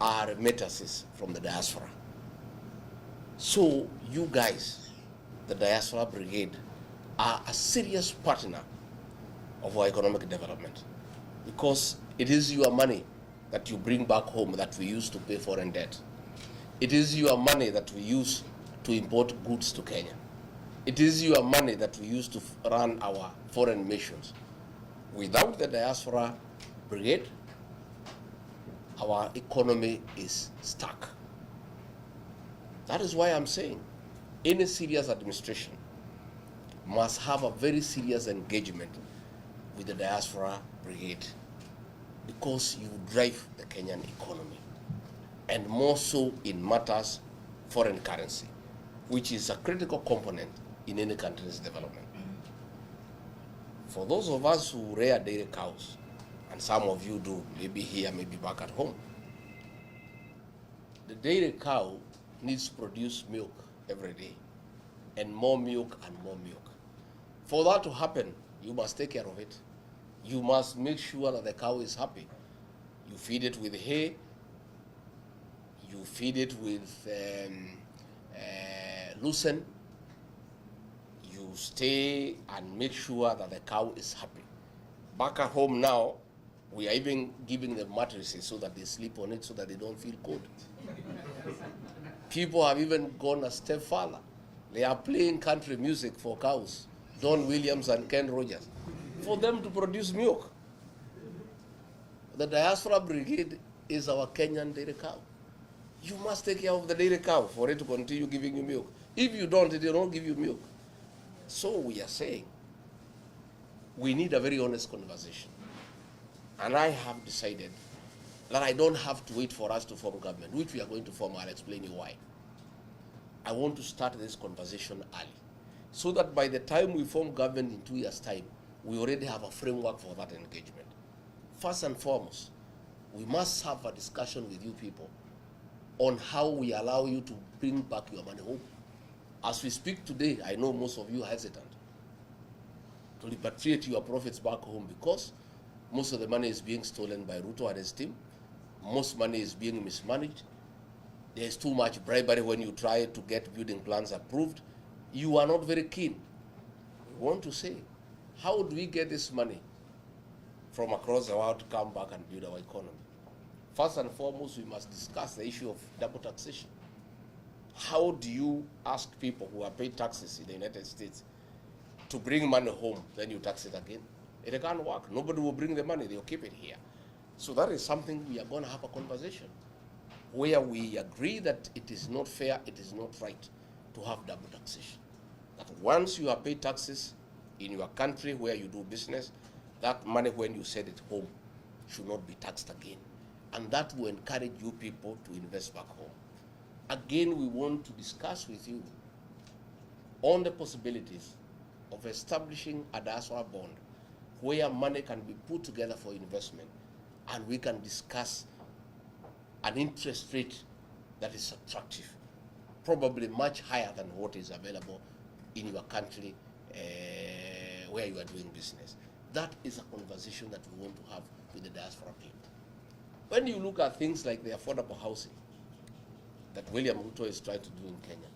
are remittances from the diaspora. So you guys, the Diaspora Brigade, are a serious partner of our economic development, because it is your money that you bring back home that we use to pay foreign debt. It is your money that we use to import goods to Kenya. It is your money that we use to run our foreign missions. Without the Diaspora Brigade, our economy is stuck. That is why I'm saying any serious administration must have a very serious engagement with the Diaspora Brigade, because you drive the Kenyan economy, and more so in matters foreign currency, which is a critical component in any country's development. For those of us who rear dairy cows, and some of you do, maybe here, maybe back at home, the dairy cow needs to produce milk every day, and more milk and more milk. For that to happen, you must take care of it. You must make sure that the cow is happy. You feed it with hay, you feed it with lucerne, you stay and make sure that the cow is happy. Back at home now, we are even giving them mattresses so that they sleep on it so that they don't feel cold. People have even gone a step further. They are playing country music for cows, Don Williams and Ken Rogers, for them to produce milk. The Diaspora Brigade is our Kenyan dairy cow. You must take care of the dairy cow for it to continue giving you milk. If you don't, it will not give you milk. So we are saying we need a very honest conversation. And I have decided that I don't have to wait for us to form government, which we are going to form. I'll explain you why. I want to start this conversation early, so that by the time we form government in 2 years' time, we already have a framework for that engagement. First and foremost, we must have a discussion with you people on how we allow you to bring back your money home. As we speak today, I know most of you are hesitant to repatriate your profits back home, because most of the money is being stolen by Ruto and his team. Most money is being mismanaged. There is too much bribery when you try to get building plans approved. You are not very keen. We want to say, how do we get this money from across the world to come back and build our economy? First and foremost, we must discuss the issue of double taxation. How do you ask people who are paid taxes in the United States to bring money home, then you tax it again? It can't work. Nobody will bring the money, they'll keep it here. So that is something we are going to have a conversation where we agree that it is not fair, it is not right to have double taxation. That once you are paid taxes in your country where you do business, that money when you send it home should not be taxed again. And that will encourage you people to invest back home. Again, we want to discuss with you on the possibilities of establishing a diaspora bond where money can be put together for investment, and we can discuss an interest rate that is attractive, probably much higher than what is available in your country where you are doing business. That is a conversation that we want to have with the diaspora people. When you look at things like the affordable housing that William Ruto is trying to do in Kenya,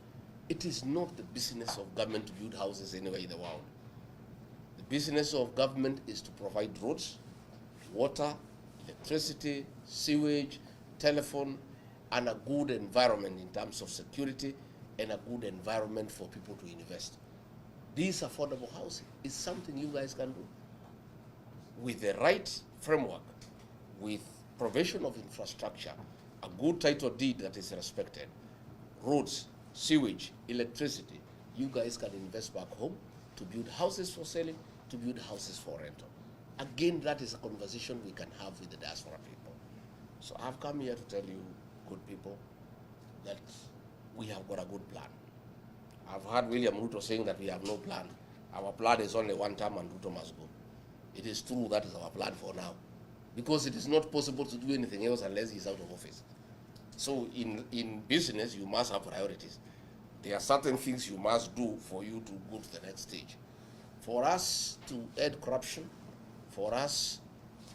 it is not the business of government to build houses anywhere in the world. The business of government is to provide roads, water, electricity, sewage, telephone, and a good environment in terms of security, and a good environment for people to invest. This affordable housing is something you guys can do with the right framework, with provision of infrastructure, a good title deed that is respected, roads, sewage, electricity. You guys can invest back home to build houses for selling, to build houses for rental. Again, that is a conversation we can have with the diaspora people. So I've come here to tell you, good people, that we have got a good plan. I've heard William Ruto saying that we have no plan. Our plan is only one term and Ruto must go. It is true, that is our plan for now, because it is not possible to do anything else unless he's out of office. So in business, you must have priorities. There are certain things you must do for you to go to the next stage. For us to end corruption, for us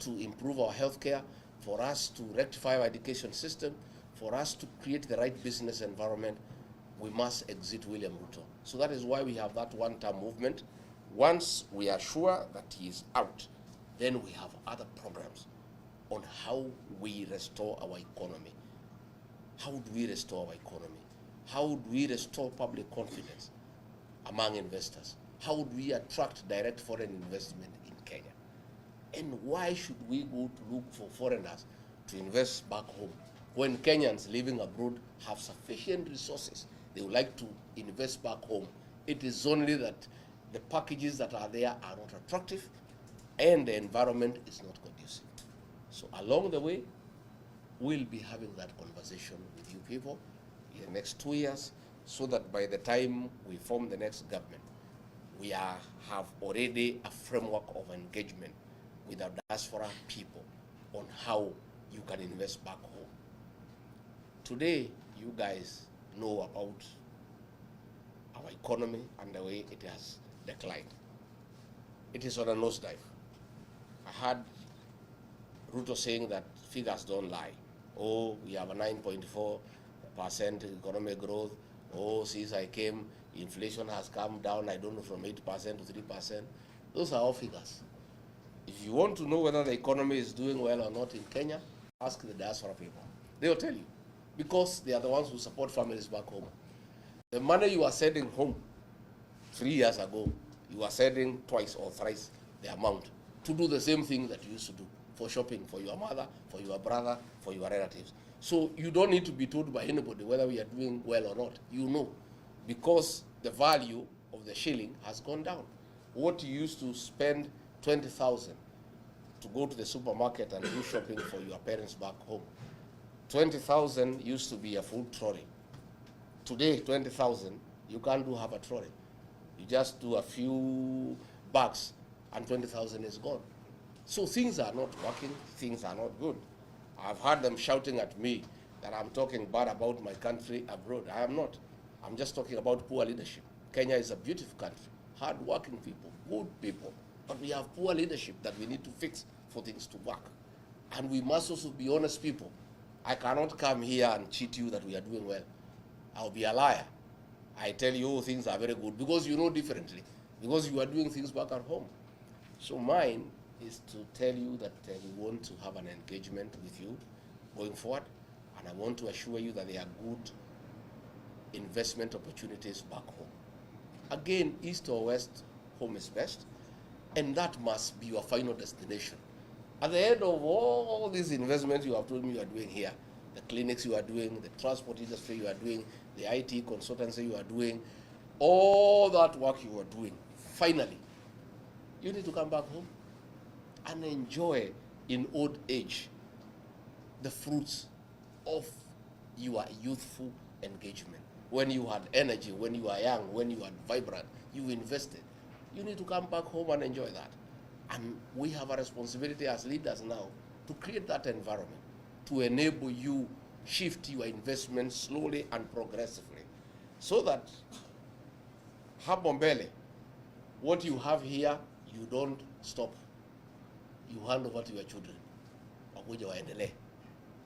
to improve our healthcare, for us to rectify our education system, for us to create the right business environment, we must exit William Ruto. So that is why we have that one-term movement. Once we are sure that he is out, then we have other programs on how we restore our economy. How do we restore our economy? How do we restore public confidence among investors? How do we attract direct foreign investment in Kenya? And why should we go to look for foreigners to invest back home when Kenyans living abroad have sufficient resources? They would like to invest back home. It is only that the packages that are there are not attractive and the environment is not conducive. So along the way, we'll be having that conversation with you people in the next 2 years, so that by the time we form the next government, we have already a framework of engagement with our diaspora people on how you can invest back home. Today, you guys know about our economy and the way it has declined. It is on a nosedive. I heard Ruto saying that figures don't lie. Oh, we have a 9.4% economic growth. Oh, since I came, inflation has come down, I don't know, from 8% to 3%. Those are all figures. If you want to know whether the economy is doing well or not in Kenya, ask the diaspora people. They will tell you, because they are the ones who support families back home. The money you are sending home 3 years ago, you are sending twice or thrice the amount to do the same thing that you used to do, for shopping, for your mother, for your brother, for your relatives. So you don't need to be told by anybody whether we are doing well or not. You know, because the value of the shilling has gone down. What you used to spend 20,000 to go to the supermarket and do shopping for your parents back home, 20,000 used to be a full trolley. Today, 20,000, you can't do half a trolley. You just do a few bags and 20,000 is gone. So things are not working, things are not good. I've heard them shouting at me that I'm talking bad about my country abroad. I am not. I'm just talking about poor leadership. Kenya is a beautiful country, hard-working people, good people, but we have poor leadership that we need to fix for things to work. And we must also be honest people. I cannot come here and cheat you that we are doing well. I'll be a liar. I tell you, oh, things are very good, because you know differently, because you are doing things back at home. So mine is to tell you that we want to have an engagement with you going forward, and I want to assure you that there are good investment opportunities back home. Again, east or west, home is best, and that must be your final destination. At the end of all these investments you have told me you are doing here, the clinics you are doing, the transport industry you are doing, the IT consultancy you are doing, all that work you are doing, finally, you need to come back home and enjoy in old age the fruits of your youthful engagement. When you had energy, when you are young, when you are vibrant, you invested. You need to come back home and enjoy that. And we have a responsibility as leaders now to create that environment, to enable you shift your investment slowly and progressively, so that hapo mbele, what you have here, you don't stop. You hand over to your children, wakuja waendelee.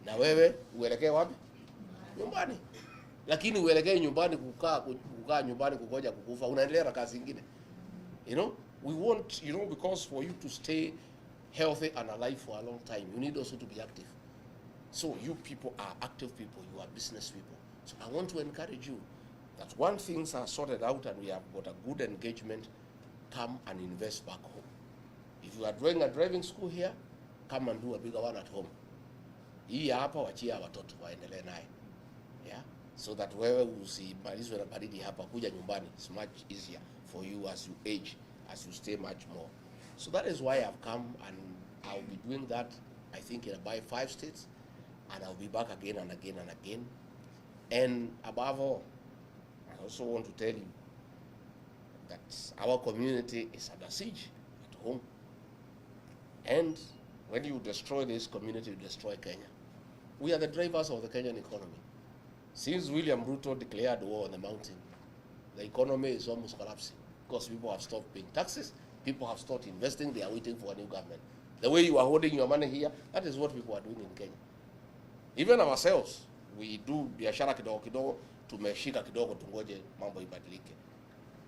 Na wewe uelekee wapi? Nyumbani. Lakini uelekee nyumbani kukaa nyumbani kugoja kukufa, unaendelea na kazi nyingine. You know, we want, you know, because for you to stay healthy and alive for a long time, you need also to be active. So you people are active people, you are business people. So I want to encourage you that once things are sorted out and we have got a good engagement, come and invest back home. If you are doing a driving school here, come and do a bigger one at home. Hii hapa wachia watoto waendelee naye. Yeah? So that wewe usimalizwe na baridi hapa, kuja nyumbani. It's much easier for you as you age, as you stay much more. So that is why I've come, and I'll be doing that, I think, in about 5 states, and I'll be back again and again and again. And above all, I also want to tell you that our community is under siege at home. And when you destroy this community, you destroy Kenya. We are the drivers of the Kenyan economy. Since William Ruto declared war on the mountain, the economy is almost collapsing because people have stopped paying taxes, people have stopped investing, they are waiting for a new government. The way you are holding your money here, that is what people are doing in Kenya. Even ourselves, we do biashara kidogo kidogo, tumeshika kidogo tungoje mambo ibadilike.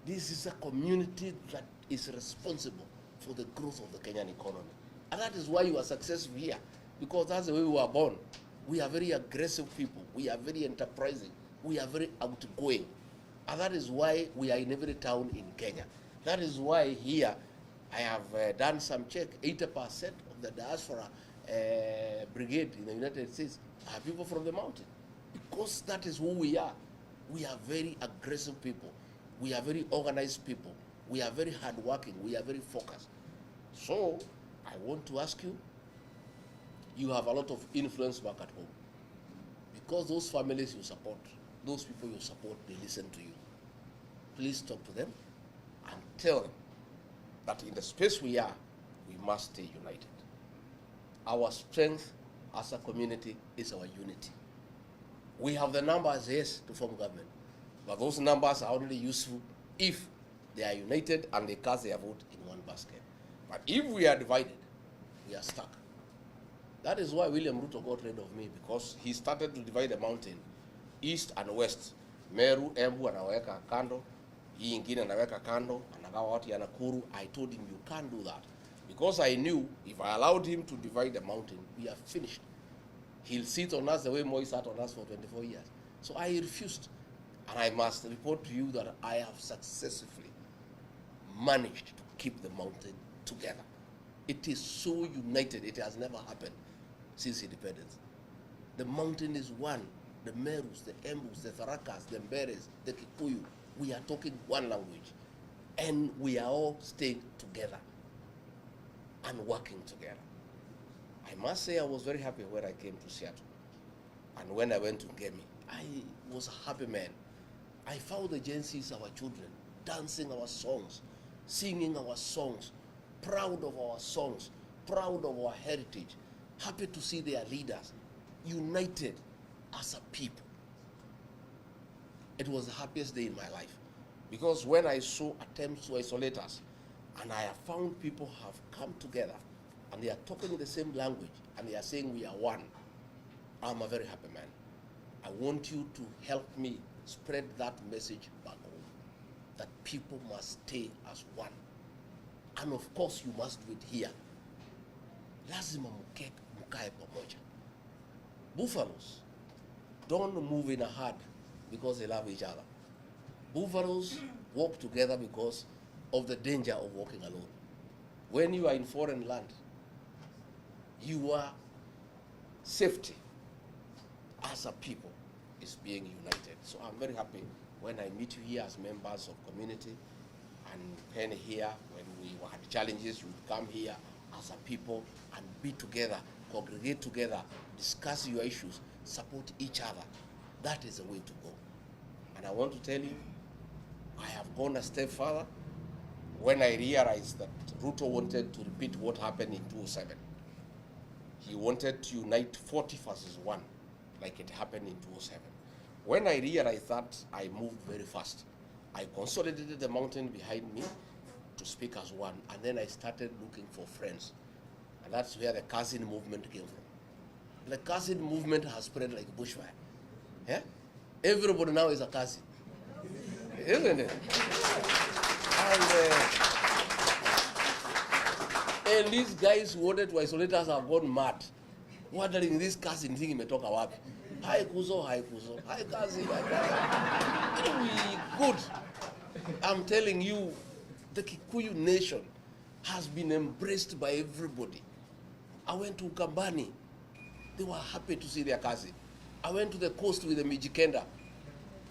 This is a community that is responsible for the growth of the Kenyan economy. And that is why you are successful here, because that's the way we were born. We are very aggressive people. We are very enterprising. We are very outgoing. And that is why we are in every town in Kenya. That is why here I have done some check. 80% of the diaspora brigade in the United States are people from the mountain. Because that is who we are. We are very aggressive people. We are very organized people. We are very hardworking. We are very focused. So I want to ask you, you have a lot of influence back at home. Because those families you support, those people you support, they listen to you. Please talk to them and tell them that in the space we are, we must stay united. Our strength as a community is our unity. We have the numbers, yes, to form government, but those numbers are only useful if they are united and they cast their vote in one basket. But if we are divided, we are stuck. That is why William Ruto got rid of me, because he started to divide the mountain, east and west. Meru, Embu anaweka kando, hii ingine anaweka kando, anagawa watu ya Nakuru. I told him, you can't do that. Because I knew if I allowed him to divide the mountain, we are finished. He'll sit on us the way Moi sat on us for 24 years. So I refused. And I must report to you that I have successfully managed to keep the mountain together. It is so united, it has never happened since independence. The mountain is one. The Merus, the Embus, the Tharakas, the Mberes, the Kikuyu, we are talking one language. And we are all staying together and working together. I must say I was very happy when I came to Seattle. And when I went to Ngemi, I was a happy man. I found the Gen Zs, our children, dancing our songs, singing our songs, proud of our songs, proud of our heritage, happy to see their leaders united as a people. It was the happiest day in my life, because when I saw attempts to isolate us, and I have found people have come together and they are talking the same language and they are saying we are one, I'm a very happy man. I want you to help me spread that message back home, that people must stay as one. And of course you must do it here. Lazima mukae pamoja. Buffaloes don't move in a herd because they love each other. Buffaloes walk together because of the danger of walking alone. When you are in foreign land, your safety as a people is being united. So I'm very happy when I meet you here as members of community, and Penny here, when we had challenges, you would come here as a people and be together, congregate together, discuss your issues, support each other. That is the way to go. And I want to tell you, I have gone a step further when I realized that Ruto wanted to repeat what happened in 2007. He wanted to unite 40 versus 1, like it happened in 2007. When I realized that, I moved very fast. I consolidated the mountain behind me to speak as one, and then I started looking for friends. And that's where the cousin movement came from. The cousin movement has spread like bushfire. Yeah? Everybody now is a cousin. Isn't it? And these guys who wanted to isolate us have gone mad, wondering this cousin thing imetoka wapi. Hi Kuzo, hi Kuzo, hi cousin, hi cousin. We good. I'm telling you, the Gikuyu nation has been embraced by everybody. I went to Ukambani. They were happy to see their cousin. I went to the coast with the Mijikenda.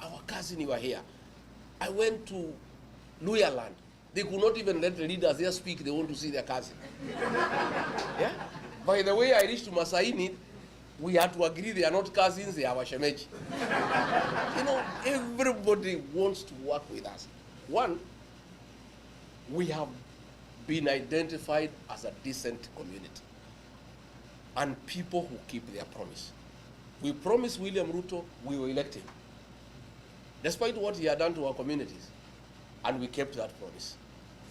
Our cousin, you were here. I went to Luyaland. They could not even let the leaders there speak. They want to see their cousin. Yeah? By the way, I reached to Masaini, we had to agree they are not cousins, they are Washemeji. You know, everybody wants to work with us. One, we have been identified as a decent community and people who keep their promise. We promised William Ruto we will elect him, despite what he had done to our communities, and we kept that promise.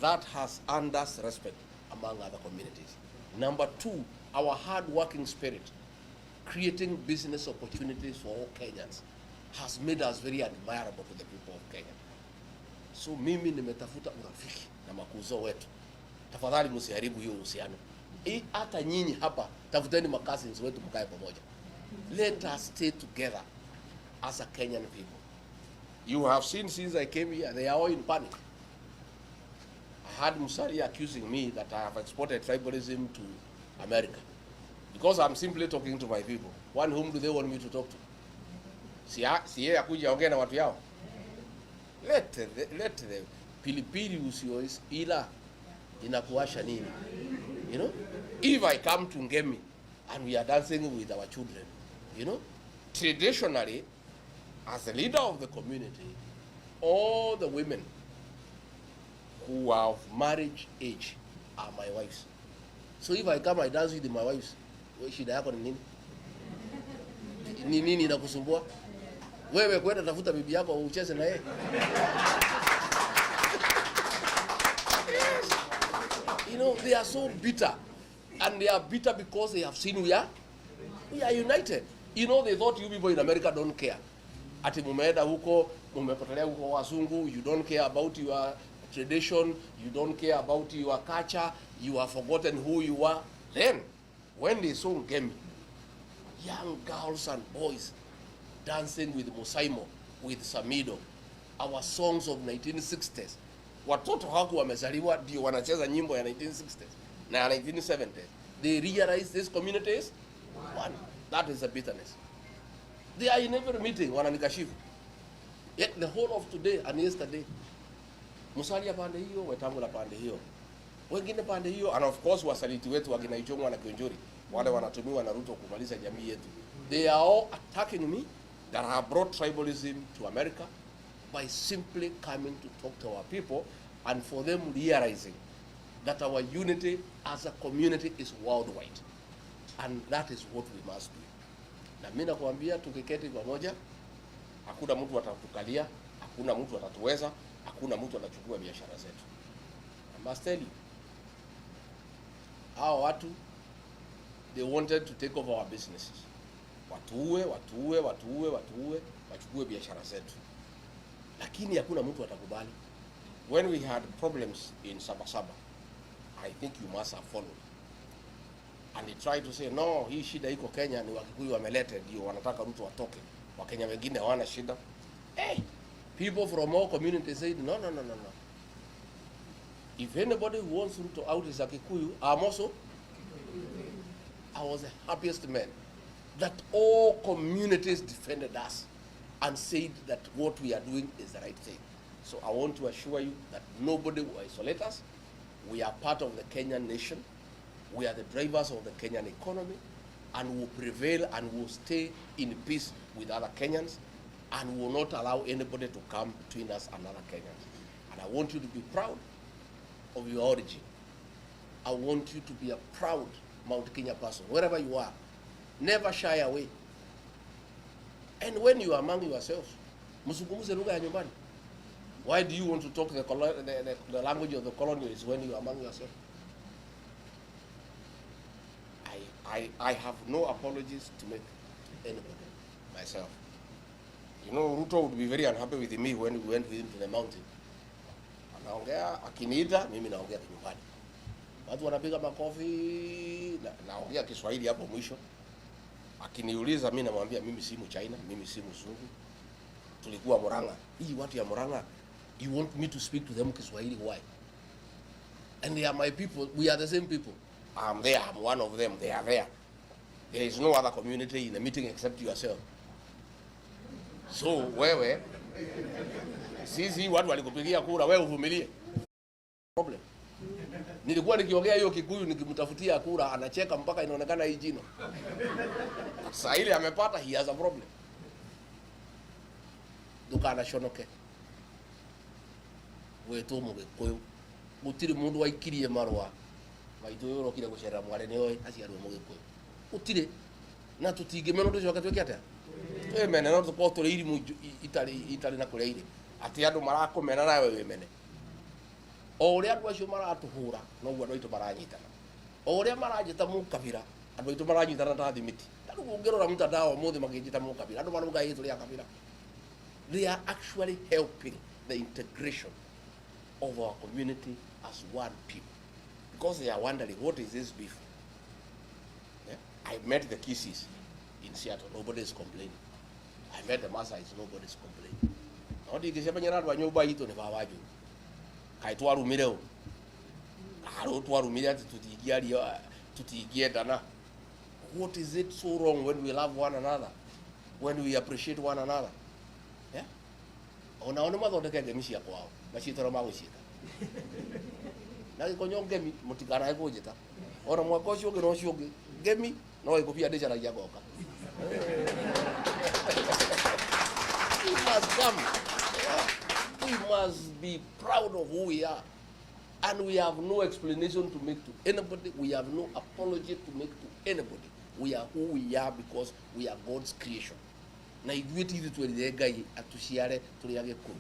That has earned us respect among other communities. Number two, our hard-working spirit, creating business opportunities for all Kenyans, has made us very admirable to the people of Kenya. So mimi nimetafuta urafiki na makuzo wetu. Tafadhali msiharibu hiyo uhusiano. Hata nyinyi hapa tafuteni cousins wetu mkae pamoja. Let us stay together as a Kenyan people. You have seen since I came here, they are all in panic. I had Musalia accusing me that I have exported tribalism to America. Because I'm simply talking to my people. One, whom do they want me to talk to? Si yeye akuja ongea na watu yao. Let the pilipili usiois ila inakuasha nini? You know? If I come to Ngemi and we are dancing with our children, you know, traditionally, as the leader of the community, all the women who are of marriage age are my wives. So if I come, I dance with my wives. Shida yako ni nini? Ni nini inakusumbua? Wewe kwenda tafuta bibi yako ucheze na yeye. You know, they are so bitter. And they are bitter because they have seen we are united. You know, they thought you people in America don't care. Ati mumeenda huko, mumepotelea huko wazungu, you don't care about your tradition, you don't care about your culture, you have forgotten who you are. Then, when they saw Ngemi, young girls and boys dancing with Musaimo, with Samido, our songs of 1960s. Watoto haku wamezaliwa ndio wanacheza nyimbo ya 1960s na ya 1970s. They realize this community is one. That is the bitterness. They are in every meeting wananikashifu. Yet the whole of today and yesterday, Musalia pande hiyo, Wetangula pande hiyo, wengine pande hiyo, and of course wasaliti wetu wakina Ichung'wa na Kionjuri, wale wanatumiwa na Ruto kumaliza jamii yetu. They are all attacking me that have brought tribalism to America by simply coming to talk to our people and for them realizing that our unity as a community is worldwide. And that is what we must do. Na mimi nakwambia tukiketi pamoja, hakuna mtu atatukalia, hakuna mtu atatuweza, hakuna mtu atachukua biashara zetu. I must tell you, hao watu, they wanted to take over our businesses. Watuue, wachukue biashara zetu. Lakini hakuna mtu atakubali. When we had problems in Sabasaba, I think you must have followed. And they tried to say, no, hii shida iko Kenya, ni Wakikuyu wamelete, ndio wanataka Ruto watoke. Wakenya wengine hawana shida. Hey, people from all communities said, no. If anybody who wants Ruto out is a Gikuyu, I was the happiest man that all communities defended us and said that what we are doing is the right thing. So I want to assure you that nobody will isolate us. We are part of the Kenyan nation. We are the drivers of the Kenyan economy, and will prevail and will stay in peace with other Kenyans, and will not allow anybody to come between us and other Kenyans. And I want you to be proud of your origin. I want you to be a proud Mount Kenya person, wherever you are. Never shy away. And when you are among yourselves, mzungumze lugha ya nyumbani. Why do you want to talk the language of the colonials when you are among yourselves? I have no apologies to make to anybody, myself. You know, Ruto would be very unhappy with me when we went with him to the mountain. Anaongea, akiniita, mimi naongea kinyumbani. Watu wanapiga makofi, naongea Kiswahili hapo mwisho. Akiniuliza mimi namwambia mimi si Mchina, mimi si Mzungu. Tulikuwa Murang'a. Hii watu ya Murang'a, you want me to speak to them Kiswahili, why? And they are my people, we are the same people. I'm there, I'm one of them, they are there. There is no other community in the meeting except yourself. So wewe, sisi watu walikupigia kura, wewe uvumilie. Problem. Nilikuwa nikiongea hiyo Kikuyu nikimtafutia kura, anacheka mpaka inaonekana hii jino. Sasa ile amepata, he has a problem. Dukana shonoke. Wetu Mugikuyu. Gutiri mundu waikirie marwa. Maitu yoro kire gucera mware ni oi aciarwo Mugikuyu. Gutire na tutingimeno ndu coka tweke atia. Mene no tukoto iri mu itali na kure iri. Ati andu marakomena nawe we mene. O uri andu acio maratuhura no gwa ndoito maranyitana. Oria marajita mu kabira. Andu itu marajita na thimiti. Tadu kungerora mtandao mothe magijita mu kabira. Andu maruga yitu ria kabira. They are actually helping the integration of our community as one people. Because they are wondering, what is this beef? Yeah? I met the Kisis in Seattle, nobody is complaining. I met the Masais, nobody is complaining. Nodi kisema nyaradu wa nyoba hito ni vawaju. Kaitwa rumireo. Aro twa rumire ati tutigia dana. What is it so wrong when we love one another? When we appreciate one another? Yeah? Ona mathondeke ngemi cia kwao na ciitoro maguciika na gikonyo ngemi mutigana ikujita ona mwaka ucio ngi no cio ngemi no ikubia ndicaragia goka. We must come. Yeah. We must be proud of who we are, and we have no explanation to make to anybody. We have no apology to make to anybody. We are who we are because we are God's creation. Na ithuĩ ti twĩrire Ngai atuciare tũrĩ agĩkũyũ,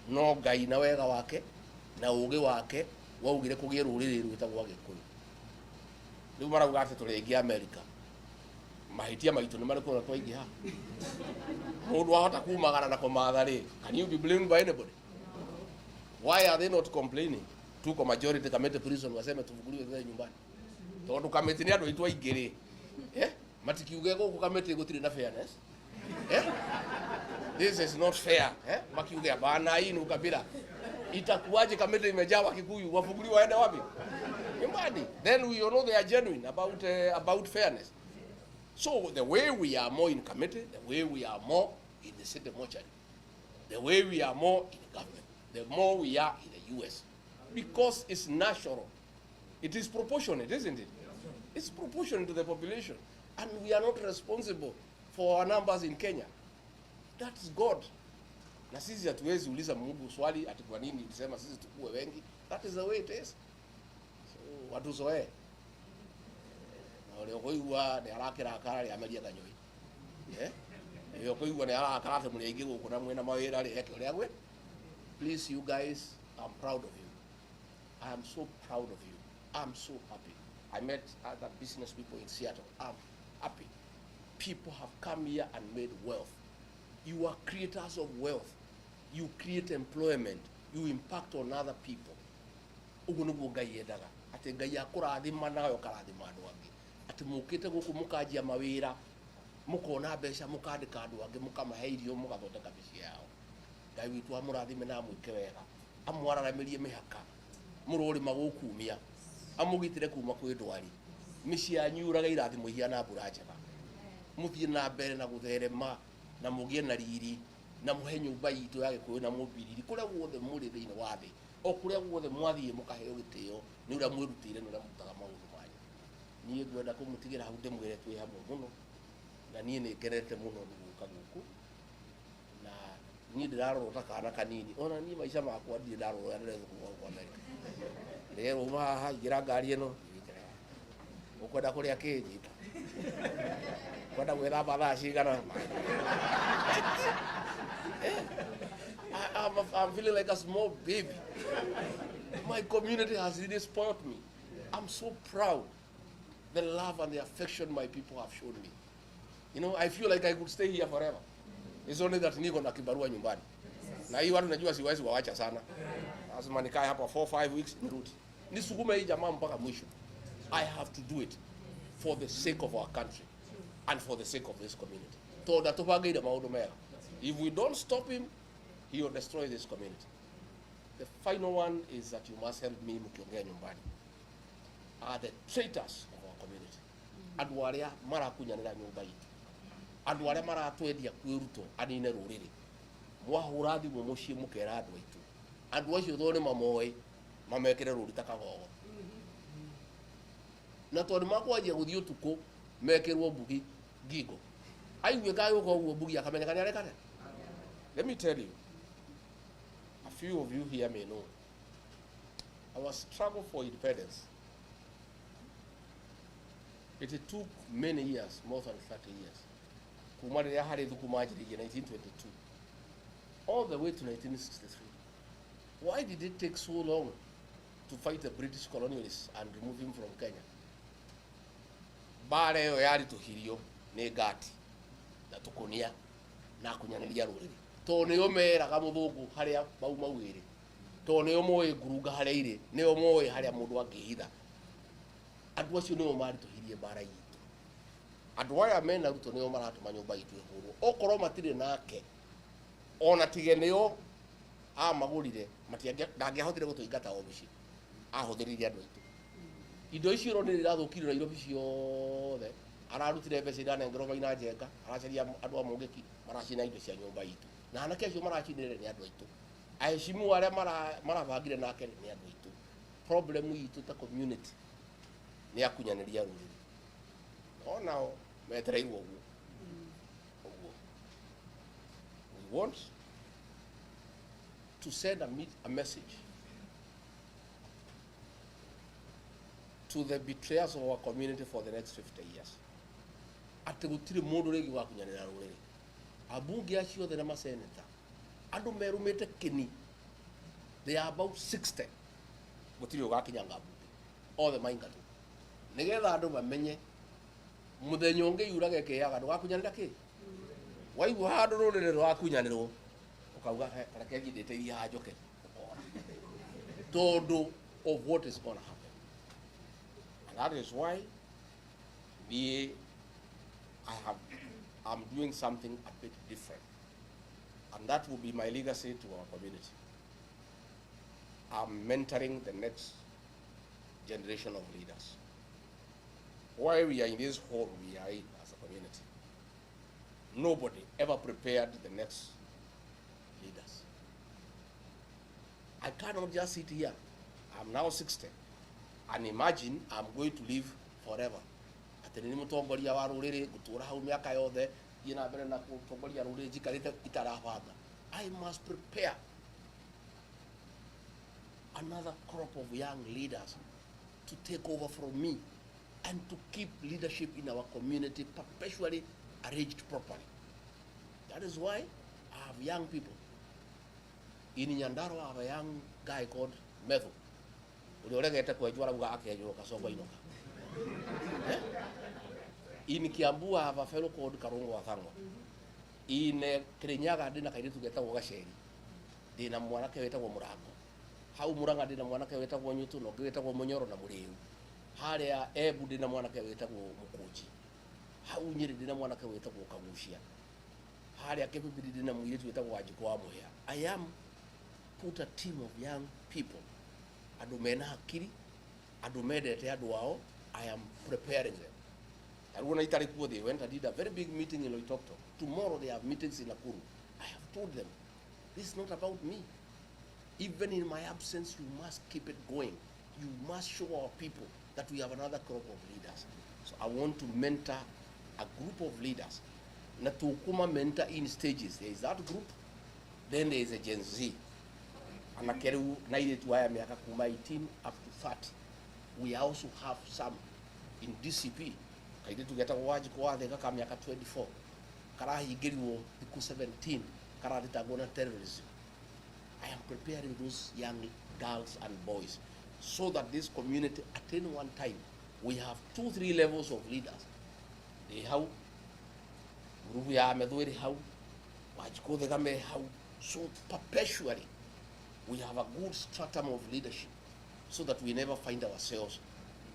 no Ngai na wega wake na ũũgĩ wake waugire kũgĩe rũrĩrĩ rwĩtagwo Gĩkũyũ. Rĩu marauga atĩ tũrĩ aingĩ Amerika, mahĩtia maitũ nĩ marĩkũ na twaingĩha? Mũndũ ahota kumagana na kũmatha rĩ? Can you be blamed by anybody? Why are they not complaining? Tuko majority Kamete prison waseme tufunguliwe thĩinĩ nyumbani. Tondũ Kamete nĩ andũ aitũ aingĩ rĩ. Matikiuge gũkũ Kamete gũtirĩ na fairness. This is not fair. Makiuge bana hii ni ukabila. Itakuwaje Kamete imejaa Wakikuyu wafunguliwe waende wapi? Nyumbani. Then we know they are genuine about fairness. So the way we are more in Kamete, the way we are more in the city mortuary, the way we are more in government, the more we are in the US. Because it's natural. It is proportionate, isn't it? It's proportionate to the population. And we are not responsible for our numbers in Kenya. That is God. Na sisi hatuwezi uliza Mungu swali ati kwa nini ulisema sisi tukue wengi. That is the way it is. So watu soe. Na ole koigwa ne arakira akara ri ameria kanyoi. Iyo koigwa ne arakara te murenge guku na mwena mawira ri eke uri agwe. Please you guys, I'm proud of you. I am so proud of you. I'm so happy. I met other business people in Seattle. I'm happy. People have come here and made wealth. You are creators of wealth. You create employment. You impact on other people. Ugu nugu Ngai endaga. Ati Ngai akurathima nawe ukarathima andu angi. Ati mukite guku mukajia mawira, mukona mbeca mukandika andu angi mukamahe irio mugathondeka mĩciĩ yao. Ngai witu amurathime na mwike wega. Amwararamirie mĩhaka. Mũrũrĩma gũkumia. Amugitire kuma kwĩ ndwari. Mĩciĩ yanyu yuraga irathimo ihiana mbura njega. Muthie na mbere na gutherema na mugie na riri na muhe nyumba itu ya Gikuyu na mubiriri kuria guothe muri thiini wa thi o kuria guothe mwathie mukaheo gitio ni uria mwirutire ni uria mutaga maundu manyu. Nie ngwenda kumutigira hau ndimwire twi hamwe muno na nie ni ngerete muno guka guku na nie ndirarota kana kanini ona nie maisha makwa ndire ndarora ndire kwa Amerika lero haha ngira ngari ino ukwenda kuria kinyi kwenda gwetha bathaa cigana. I'm feeling like a small baby. My community has really spoiled me. I'm so proud. The love and the affection my people have shown me. You know, I feel like I could stay here forever. It's only that niko na kibarua nyumbani. Na hii watu najua siwezi waacha sana. Lazima nikae hapa 4-5 weeks nirudi. Nisukume hii jamaa mpaka mwisho. I have to do it for the sake of our country and for the sake of this community. Toda tupagire maundu mega. If we don't stop him, he will destroy this community. The final one is that you must help me mukiongea nyumbani. Are the traitors of our community. Andu aria marakunyanira nyumba itu. Andu aria maratwendia kwiruto anine ruriri. Mwahura thimu mucii mukera andu aitu. Andu acio thone mamoi mamekere ruri takagogo. Na tondu makwanjia guthii utuku mekirwo mbugi ngingo. Aigwe kayo ko uo mbugi akamenyekana arekane. Let me tell you, a few of you here may know, our struggle for independence, it took many years, more than 30 years. Kumarira hari thukumajiri 1922, all the way to 1963. Why did it take so long to fight the British colonialists and remove him from Kenya? bare yo yari tuhirio ni ngati na tukunia na kunyaniria ruriri to ni omera ga muthungu haria mau mawiri to ni omoe ngurunga haria ire ni omoe haria mundu angihitha andu acio ni o mari tuhirie bara itu andu aya mena ruto ni o maratuma nyumba itu ihurwo okorwo matire nake ona tige nio magurire ndangĩahotire gũtũingata obici ahũthĩrire andũ aitũ indo icio ro nĩ irathũkire Nairobi ciothe ararutire mbeca iranengerwo Maina Njenga aracaria andũ a Mũngĩki maracina indo cia nyũmba itũ na anake acio maracinire nĩ andũ aitũ aheshimu arĩa marabangire nake nĩ andũ aitũ problem itũ ta community nĩ akunyanĩria rũrĩrĩ onao metereirwo ũguo we want to send a message to the betrayers of our community for the next 50 years. Ati gutire mundu rigi wa kunyanira ruriri. Abunge acio the na senator. Andu merumite kini. They are about 60. Gutire ugakinyanga abunge. All the maingatu. Nigetha andu bamenye muthenya ungi yurage ke yaga ndugakunyanira ki. Waigu handu ruriri rwa kunyanirwo. Ukauga reke ngithite iria njoke. Todo of what is going to happen. And that is why I'm doing something a bit different. And that will be my legacy to our community. I'm mentoring the next generation of leaders. While we are in this hall, we are in as a community. Nobody ever prepared the next leaders. I cannot just sit here. I'm now 60. And imagine I'm going to live forever. Ati ni mutongoria wa ruriri gutura hau miaka yothe ina mbere na kutongoria ruriri jikarite itarabanga. I must prepare another crop of young leaders to take over from me and to keep leadership in our community perpetually arranged properly. That is why I have young people. In Nyandarua, I have a young guy called Metho. In Kiambu, I have a fellow called Karungo Wathangwa. In Kirinyaga, dina kairitu geta Gasheri. Dina mwanake weta Murango. How Muranga dina mwanake weta Nyutu no geta Monyoro na Muriu. Haria Ebu dina mwanake weta Mukuchi. How Nyiri dina mwanake weta Kamushia. Haria Kepi dina Muyetu weta Gachagua. I am put a team of young people. Adumena hakiri, adumedete aduao. I am preparing them. And when they went, I did a very big meeting in Loitokto. Tomorrow they have meetings in Nakuru. I have told them, this is not about me. Even in my absence, you must keep it going. You must show our people that we have another crop of leaders. So I want to mentor a group of leaders. Natukuma mentor in stages. There is that group, then there is a Gen Z. And I carry 18 up to 30. We also have some in DCP. I did to get a watch go out, they come 24. Karahi Giriwo, 17. Karaditagona terrorism. I am preparing those young girls and boys so that this community at any one time we have 2-3 levels of leaders. They how Ruya Medweri how Wajko the Game how so perpetually we have a good stratum of leadership so that we never find ourselves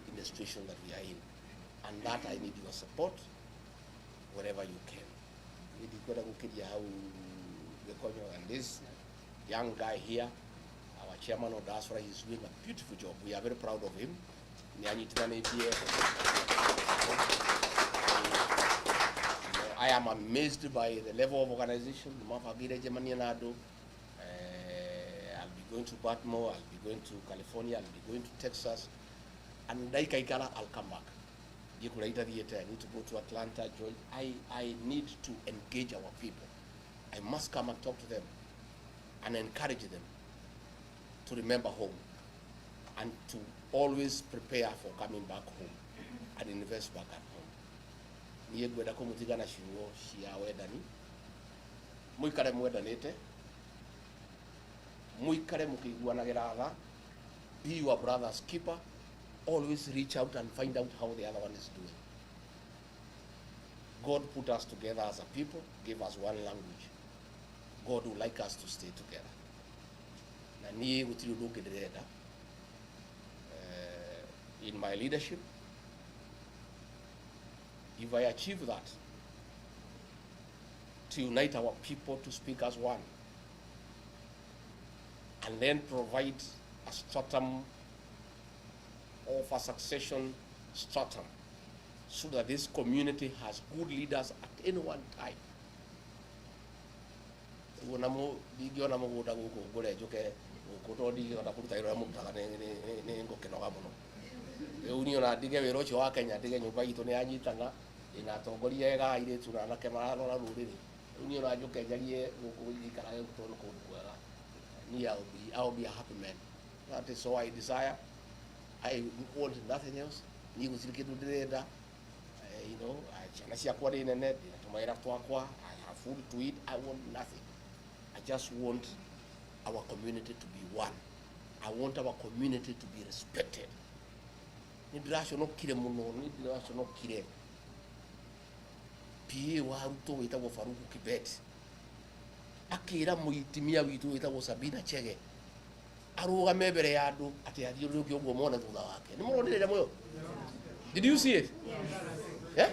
in the situation that we are in. And that I need your support wherever you can. And this young guy here, our chairman of diaspora, is doing a beautiful job. We are very proud of him. I am amazed by the level of organization. I'll be going to Baltimore, I'll be going to California, I'll be going to Texas, and I'll come back. I need to go to Atlanta, Georgia. I need to engage our people. I must come and talk to them and encourage them to remember home and to always prepare for coming back home and invest back at home. Niegweda kumutigana shingo shia wedani. Muikare mwedanete. Muikare mukiguanagira tha. Be your brother's keeper. Always reach out and find out how the other one is doing. God put us together as a people, gave us one language. God would like us to stay together. Na niye gutiri undu ndirenda in my leadership. If I achieve that, to unite our people to speak as one, and then provide a stratum of a succession stratum, so that this community has good leaders at any one time. Union Atige Verocho wa Kenya Atige nyumba itu ni anyitana inatongoria ega ile tunana kemara rora ruriri union ajuke jalie gukuyikara gutono kuwega ni I'll be a happy man. That is all I desire. I want nothing else. Ni gusirikitu direnda chana cia kwa rine net tumaira twakwa. I have food to eat. I want nothing. I just want our community to be one. I want our community to be respected. Nidirasho no kire muno, nidirasho no kire. Pie wa Ruto witagwo Faruku Kibet. Akira muitimia witu witagwo Sabina Chege. Arugame mbere ya andu ati athiuruki ogwo mona thutha wake. Nimuronire moyo? Did you see it? Yeah?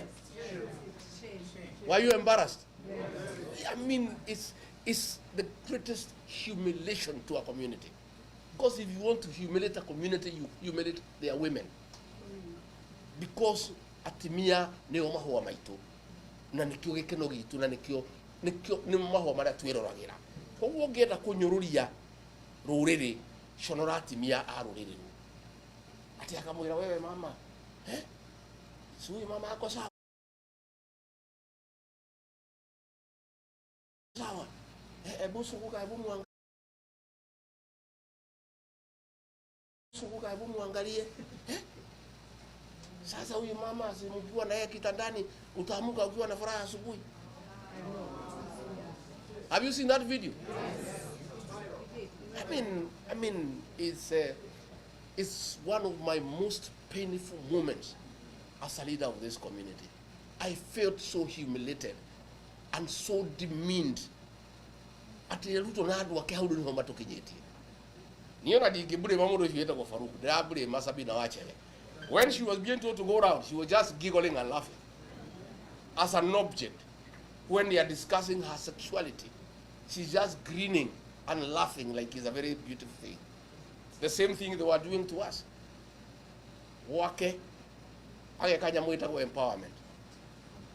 Were you embarrassed? I mean, it's the greatest humiliation to a community. Because if you want to humiliate a community, you humiliate their women. Because Atumia ne mahua maitu na nikio gikeno gitu na nikio ni mahua maria twiroragera koguo ngenda kunyururia ruriri shonora Atumia a ruriri ati akamwira wewe mama sui mama ako sawa sawa busukuka bumwanga sukuka bumwangalie sasa huyu mama asimjua na yeye kitandani utaamka ukiwa na furaha asubuhi. Have you seen that video? I mean it's one of my most painful moments as a leader of this community. I felt so humiliated and so demeaned. Ati Ruto na andu ake haudu ni homa tukinyeti. Niona digibure mamudo hieta kwa Faruku. Dabure Sabina wa Chege. When she was being told to go around, she was just giggling and laughing as an object. When they are discussing her sexuality, she's just grinning and laughing like it's a very beautiful thing. The same thing they were doing to us. Wake, age kanya mwita kwa empowerment.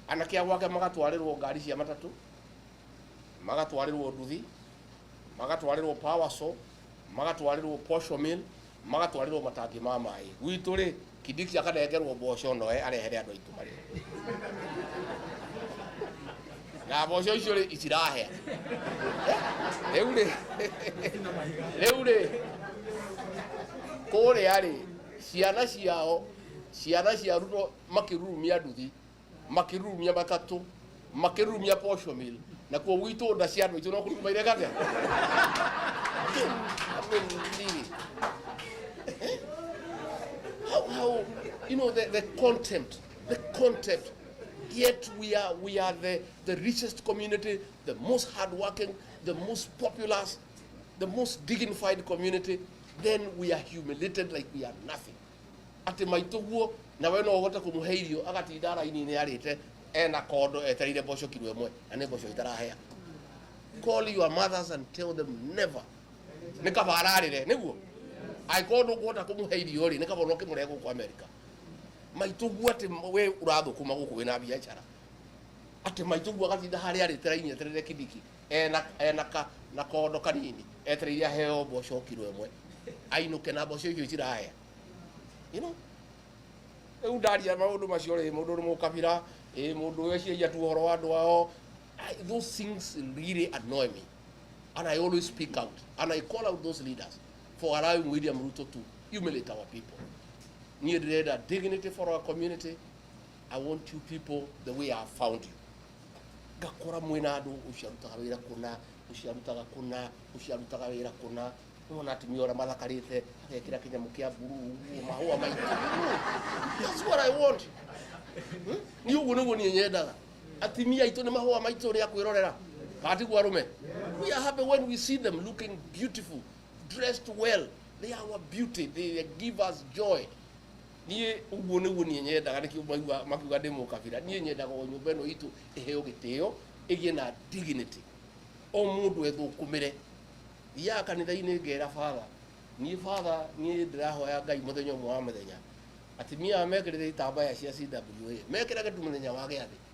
Anakia wake magatwarirwo ngari cia matatu, magatwarirwo nduthi, magatwarirwo power saw, magatwarirwo posho mill, magatwarirwo matangi ma mai. Gwitu ri kidiki akanegerwo mboco no arehere andu aitu mari. Na mboco icio ri itirahe. Leure. Kore ari ciana cia Ruto makirumia nduthi, makirumia matatu, makirumia posho mill. Na kwa gwitu nda cia andu aitu no kuruma ire gathia. How the contempt, yet we are the richest community, the most hardworking, the most populous, the most dignified community, then we are humiliated like we are nothing. Ati maituguo na we no uhota kumuheirio agatindara ini ni arite ena kodo eterire bosho kilo emwe ane bosho itarahea. Call your mothers and tell them never. Nikabararire niguo I called ukota kumuheirio ri nikabonoke murego kwa America. Maituguo ati we urathu kuma guku wina biashara. Ati maituguo agatinda hari arite raini eterire kidiki ena na kodo kanini eterire heo bosho kilo emwe ainuke na bosho icio itirahea. You know, those things really annoy me, and I always speak out and I call out those leaders for allowing William Ruto to humiliate our people. Need a dignity for our community. I want you people the way I found you. Gakora mwenado usharutagawira kuna Una Atumia mathakarite agekira kinyamu kia buru mahua maitu. That's what I want. Ni uguo niguo ni nyendaga. Atumia itu ni mahua maitu ria kwirorera kati gwarume. We are happy when we see them looking beautiful, dressed well. They are our beauty. They give us joy. Nie ubone woni nyenda kana kiumagwa makiuga demo kafira. Nie nyenda ko nyumba no itu eheo giteo egie na dignity. O mundu ethukumire. Ya kanitha-ini ngera father. Nie father nie ndirahoya Ngai muthenya mwa muthenya. Atumia mekirire itambaya cia CWA. Mekiraga tu muthenya wa giathi.